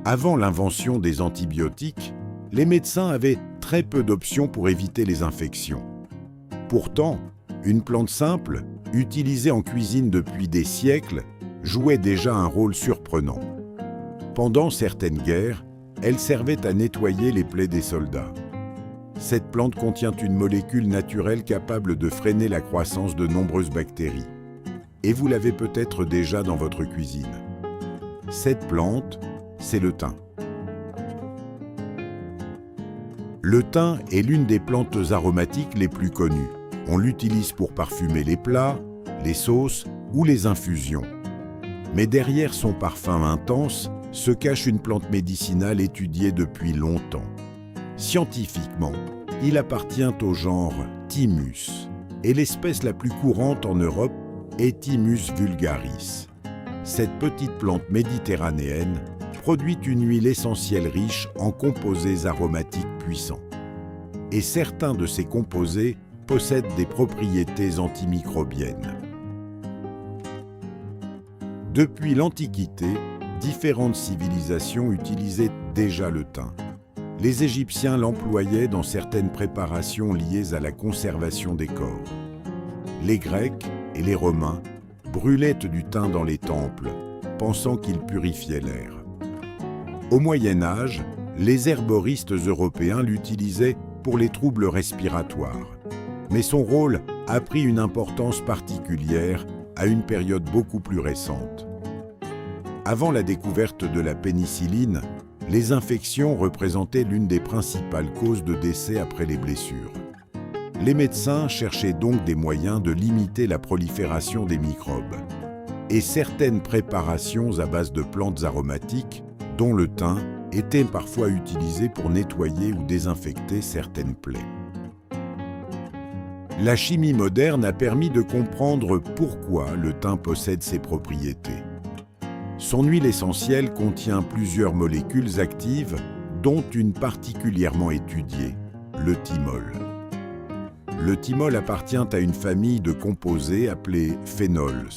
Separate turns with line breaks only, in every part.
Avant l'invention des antibiotiques, les médecins avaient très peu d'options pour éviter les infections. Pourtant, une plante simple, utilisée en cuisine depuis des siècles, jouait déjà un rôle surprenant. Pendant certaines guerres, elle servait à nettoyer les plaies des soldats. Cette plante contient une molécule naturelle capable de freiner la croissance de nombreuses bactéries. Et vous l'avez peut-être déjà dans votre cuisine. Cette plante, c'est le thym. Le thym est l'une des plantes aromatiques les plus connues. On l'utilise pour parfumer les plats, les sauces ou les infusions. Mais derrière son parfum intense se cache une plante médicinale étudiée depuis longtemps. Scientifiquement, il appartient au genre Thymus et l'espèce la plus courante en Europe est Thymus vulgaris. Cette petite plante méditerranéenne produit une huile essentielle riche en composés aromatiques puissants. Et certains de ces composés possèdent des propriétés antimicrobiennes. Depuis l'Antiquité, différentes civilisations utilisaient déjà le thym. Les Égyptiens l'employaient dans certaines préparations liées à la conservation des corps. Les Grecs et les Romains brûlaient du thym dans les temples, pensant qu'il purifiait l'air. Au Moyen Âge, les herboristes européens l'utilisaient pour les troubles respiratoires. Mais son rôle a pris une importance particulière à une période beaucoup plus récente. Avant la découverte de la pénicilline, les infections représentaient l'une des principales causes de décès après les blessures. Les médecins cherchaient donc des moyens de limiter la prolifération des microbes. Et certaines préparations à base de plantes aromatiques, dont le thym, étaient parfois utilisées pour nettoyer ou désinfecter certaines plaies. La chimie moderne a permis de comprendre pourquoi le thym possède ces propriétés. Son huile essentielle contient plusieurs molécules actives, dont une particulièrement étudiée, le thymol. Le thymol appartient à une famille de composés appelés phénols.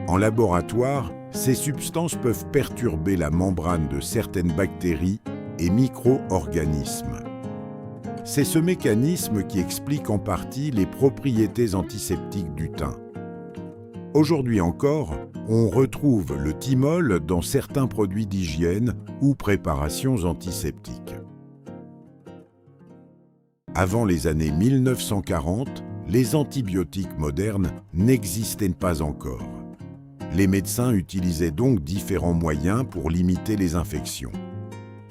En laboratoire, ces substances peuvent perturber la membrane de certaines bactéries et micro-organismes. C'est ce mécanisme qui explique en partie les propriétés antiseptiques du thym. Aujourd'hui encore, on retrouve le thymol dans certains produits d'hygiène ou préparations antiseptiques. Avant les années 1940, les antibiotiques modernes n'existaient pas encore. Les médecins utilisaient donc différents moyens pour limiter les infections.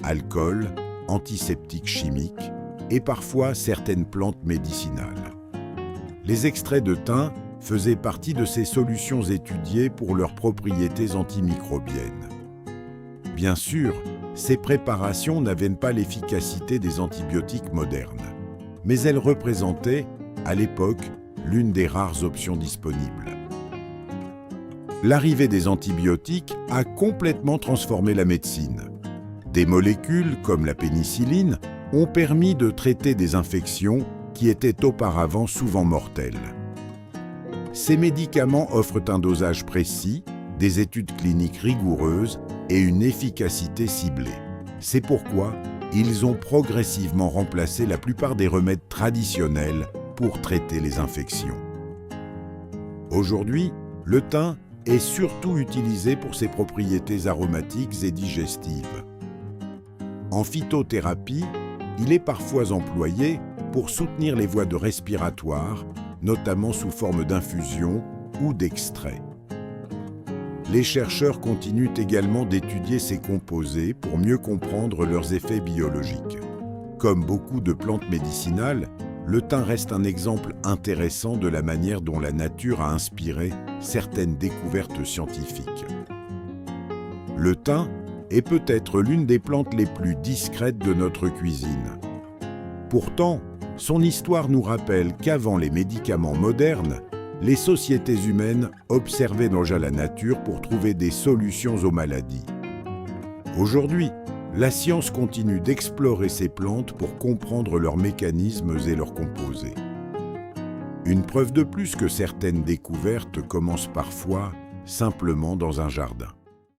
Alcool, antiseptiques chimiques et parfois certaines plantes médicinales. Les extraits de thym faisaient partie de ces solutions étudiées pour leurs propriétés antimicrobiennes. Bien sûr, ces préparations n'avaient pas l'efficacité des antibiotiques modernes, mais elles représentaient, à l'époque, l'une des rares options disponibles. L'arrivée des antibiotiques a complètement transformé la médecine. Des molécules, comme la pénicilline, ont permis de traiter des infections qui étaient auparavant souvent mortelles. Ces médicaments offrent un dosage précis, des études cliniques rigoureuses et une efficacité ciblée. C'est pourquoi ils ont progressivement remplacé la plupart des remèdes traditionnels pour traiter les infections. Aujourd'hui, le thym est surtout utilisé pour ses propriétés aromatiques et digestives. En phytothérapie, il est parfois employé pour soutenir les voies respiratoires, notamment sous forme d'infusion ou d'extrait. Les chercheurs continuent également d'étudier ces composés pour mieux comprendre leurs effets biologiques. Comme beaucoup de plantes médicinales, le thym reste un exemple intéressant de la manière dont la nature a inspiré certaines découvertes scientifiques. Le thym est peut-être l'une des plantes les plus discrètes de notre cuisine. Pourtant, son histoire nous rappelle qu'avant les médicaments modernes, les sociétés humaines observaient déjà la nature pour trouver des solutions aux maladies. Aujourd'hui, la science continue d'explorer ces plantes pour comprendre leurs mécanismes et leurs composés. Une preuve de plus que certaines découvertes commencent parfois simplement dans un jardin.